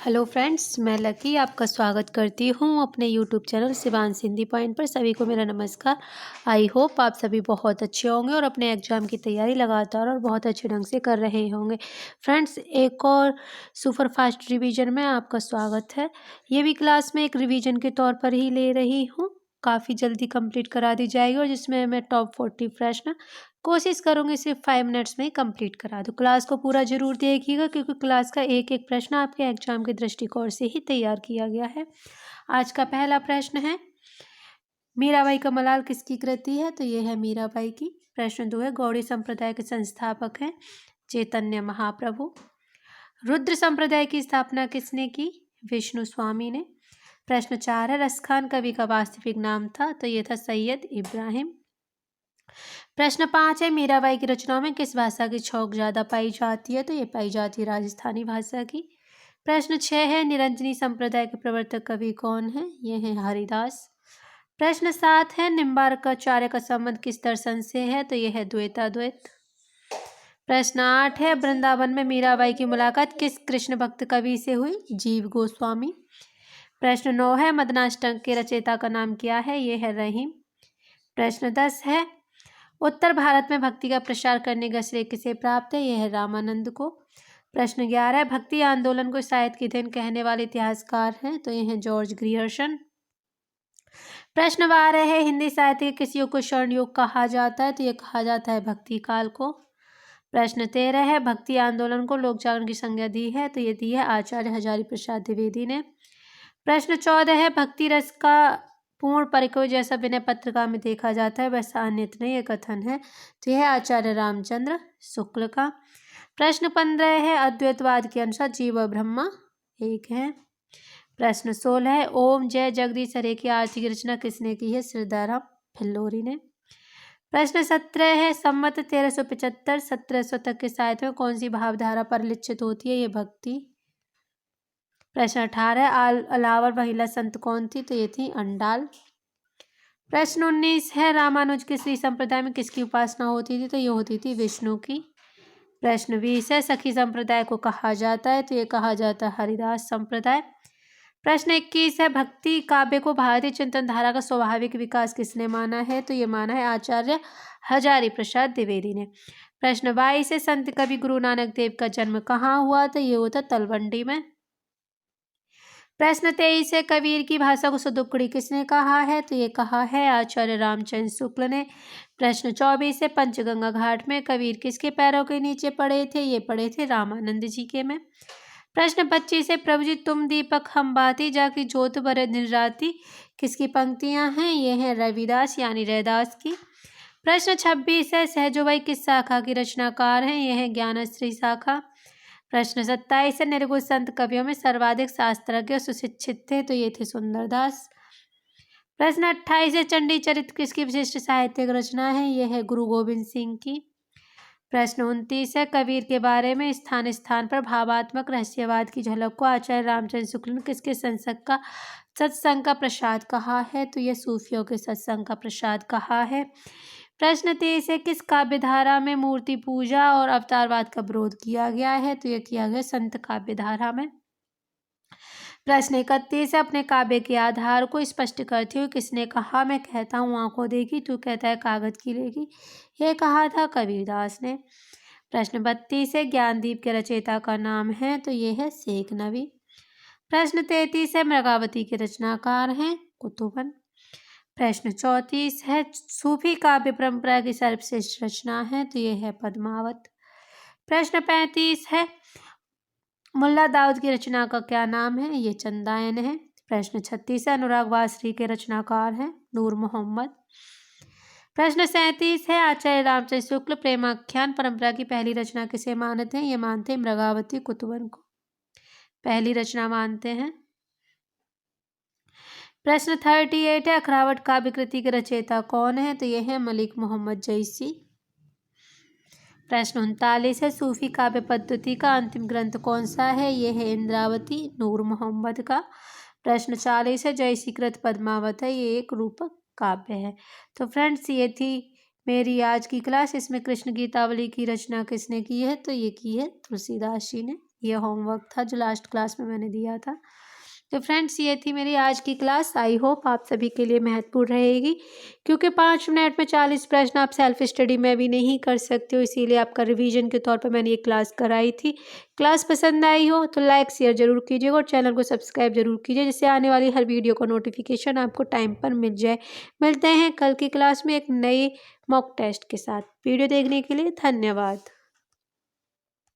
Hello friends, मैं lucky आपका स्वागत करती हूँ अपने YouTube channel Shivansh Hindi point पर। सभी को मेरा नमस्कार। आई होप आप सभी बहुत अच्छे होंगे और अपने एग्ज़ाम की तैयारी लगातार और बहुत अच्छे ढंग से कर रहे होंगे। फ्रेंड्स, एक और सुपर फास्ट रिवीजन में आपका स्वागत है। ये भी क्लास में एक रिवीजन के तौर पर ही ले रही हूँ, काफ़ी जल्दी कंप्लीट करा दी जाएगी और जिसमें मैं टॉप 40 प्रश्न कोशिश करूँगी सिर्फ 5 मिनट्स में ही कंप्लीट करा दूँ। क्लास को पूरा ज़रूर देखिएगा क्योंकि क्लास का एक एक प्रश्न आपके एग्जाम के दृष्टिकोण से ही तैयार किया गया है। आज का पहला प्रश्न है, मीराबाई का मलाल किसकी कृति है? तो ये है मीराबाई की। प्रश्न 2 है, गौड़ी संप्रदाय के संस्थापक हैं चैतन्य महाप्रभु। रुद्र संप्रदाय की स्थापना किसने की? विष्णु स्वामी ने। प्रश्न 4 है, रसखान कवि का वास्तविक नाम था? तो ये था सैयद इब्राहिम। प्रश्न 5 है, मीराबाई की रचनाओं में किस भाषा की छौक ज़्यादा पाई जाती है? तो ये पाई जाती है राजस्थानी भाषा की। प्रश्न 6 है, निरंजनी संप्रदाय के प्रवर्तक कवि कौन है? ये है हरिदास। प्रश्न 7 है, निम्बार्काचार्य का संबंध किस दर्शन से है? तो ये है द्वैताद्वैत। प्रश्न 8 है, वृंदावन में मीराबाई की मुलाकात किस कृष्ण भक्त कवि से हुई? जीव गोस्वामी। प्रश्न 9 है, मदनाष्टक के रचयिता का नाम क्या है? ये है रहीम। प्रश्न 10 है, उत्तर भारत में भक्ति का प्रसार करने का श्रेय किसे प्राप्त है? यह है रामानंद को। प्रश्न 11 है, भक्ति आंदोलन को साहित्य की देन कहने वाले इतिहासकार हैं? तो यह है जॉर्ज ग्रियर्सन। प्रश्न 12 है, हिंदी साहित्य के किस युग को स्वर्ण युग कहा जाता है? तो यह कहा जाता है भक्ति काल को। प्रश्न 13 है, भक्ति आंदोलन को लोक जागरण की संज्ञा दी है? तो ये दी है आचार्य हजारी प्रसाद द्विवेदी ने। प्रश्न 14 है, भक्ति रस का पूर्ण परिचय जैसा विनय पत्रिका में देखा जाता है वैसा अन्यत्र नहीं, ये कथन है। तो यह आचार्य रामचंद्र शुक्ल का। प्रश्न 15 है, अद्वैतवाद के अनुसार जीव और ब्रह्मा एक है। प्रश्न 16 है, ओम जय जगदीश हरे की आरती की रचना किसने की है? श्रीधरराम फिल्लोरी ने। प्रश्न 17 है, संवत 1375-1700 तक के साहित्य में कौन सी भावधारा परिलक्षित होती है? ये भक्ति। प्रश्न 18 है, अलावर महिला संत कौन थी? तो ये थी अंडाल। प्रश्न 19 है, रामानुज के श्री संप्रदाय में किसकी उपासना होती थी? तो ये होती थी विष्णु की। प्रश्न 20 है, सखी संप्रदाय को कहा जाता है? तो ये कहा जाता है हरिदास संप्रदाय। प्रश्न 21 है, भक्ति काव्य को भारतीय चिंतन धारा का स्वाभाविक विकास किसने माना है? तो ये माना है आचार्य हजारी प्रसाद द्विवेदी ने। प्रश्न 22 है, संत कवि गुरु नानक देव का जन्म कहाँ हुआ? तो ये होता तलवंडी में। प्रश्न 23 है, कबीर की भाषा को सुदुक्कड़ी किसने कहा है? तो ये कहा है आचार्य रामचंद्र शुक्ल ने। प्रश्न 24 है, पंचगंगा घाट में कबीर किसके पैरों के नीचे पड़े थे? ये पड़े थे रामानंद जी के में। प्रश्न 25 है, प्रभु जी तुम दीपक हम बाती जाकी ज्योत बरे दिन राती किसकी पंक्तियां हैं? ये हैं रविदास यानी रैदास की। प्रश्न 26 है, सहजोबाई किस शाखा की रचनाकार हैं? यह है ज्ञानश्री शाखा। प्रश्न 27 है, निर्गुण संत कवियों में सर्वाधिक शास्त्रज्ञ और सुशिक्षित थे? तो ये थे सुंदरदास। प्रश्न 28 है, चंडी चरित्र किसकी विशिष्ट साहित्यिक रचना है? यह है गुरु गोविंद सिंह की। प्रश्न 29 है, कबीर के बारे में स्थान स्थान पर भावात्मक रहस्यवाद की झलक को आचार्य रामचंद्र शुक्ल ने किसके सत्संग का प्रसाद कहा है? तो यह सूफियों के सत्संग का प्रसाद कहा है। प्रश्न 23 है, किस काव्य धारा में मूर्ति पूजा और अवतारवाद का विरोध किया गया है? तो यह किया गया संत काव्य धारा में। प्रश्न 31 है, अपने काव्य के आधार को स्पष्ट करते हुए किसने कहा? मैं कहता हूँ आंखों देखी, तू कहता है कागज की लेगी। यह कहा था कबीरदास ने। प्रश्न 32 है, ज्ञानदीप के रचयिता का नाम है? तो यह है शेख नबी। प्रश्न 33 है, मृगावती के रचनाकार हैं? कुतुबन। प्रश्न 34 है, सूफी काव्य परंपरा की सर्वश्रेष्ठ रचना है? तो यह है पद्मावत। प्रश्न 35 है, मुल्ला दाऊद की रचना का क्या नाम है? ये चंदायन है। प्रश्न 36 है, अनुराग वासरी के रचनाकार हैं? नूर मोहम्मद। प्रश्न 37 है, आचार्य रामचंद्र शुक्ल प्रेमाख्यान परंपरा की पहली रचना किसे मानते हैं? ये मानते हैं मृगावती कुतुबन को पहली रचना मानते हैं। प्रश्न 38 है, अखरावट काव्य कृति के रचयिता कौन है? तो यह है मलिक मोहम्मद जैसी। प्रश्न 39 है, सूफी काव्य पद्धति का अंतिम ग्रंथ कौन सा है? यह है इंद्रावती नूर मोहम्मद का। प्रश्न 40 है, जैसी कृत पद्मावत है, ये एक रूपक काव्य है। तो फ्रेंड्स, ये थी मेरी आज की क्लास। इसमें कृष्ण गीतावली की रचना किसने की है? तो ये की है तुलसीदास जी ने। ये होमवर्क था जो लास्ट क्लास में मैंने दिया था। तो फ्रेंड्स, ये थी मेरी आज की क्लास। आई होप आप सभी के लिए महत्वपूर्ण रहेगी, क्योंकि 5 मिनट में 40 प्रश्न आप सेल्फ स्टडी में भी नहीं कर सकते हो, इसीलिए आपका रिवीजन के तौर पर मैंने ये क्लास कराई थी। क्लास पसंद आई हो तो लाइक शेयर जरूर कीजिएगा और चैनल को सब्सक्राइब जरूर कीजिए, जिससे आने वाली हर वीडियो का नोटिफिकेशन आपको टाइम पर मिल जाए। मिलते हैं कल की क्लास में एक नए मॉक टेस्ट के साथ। वीडियो देखने के लिए धन्यवाद।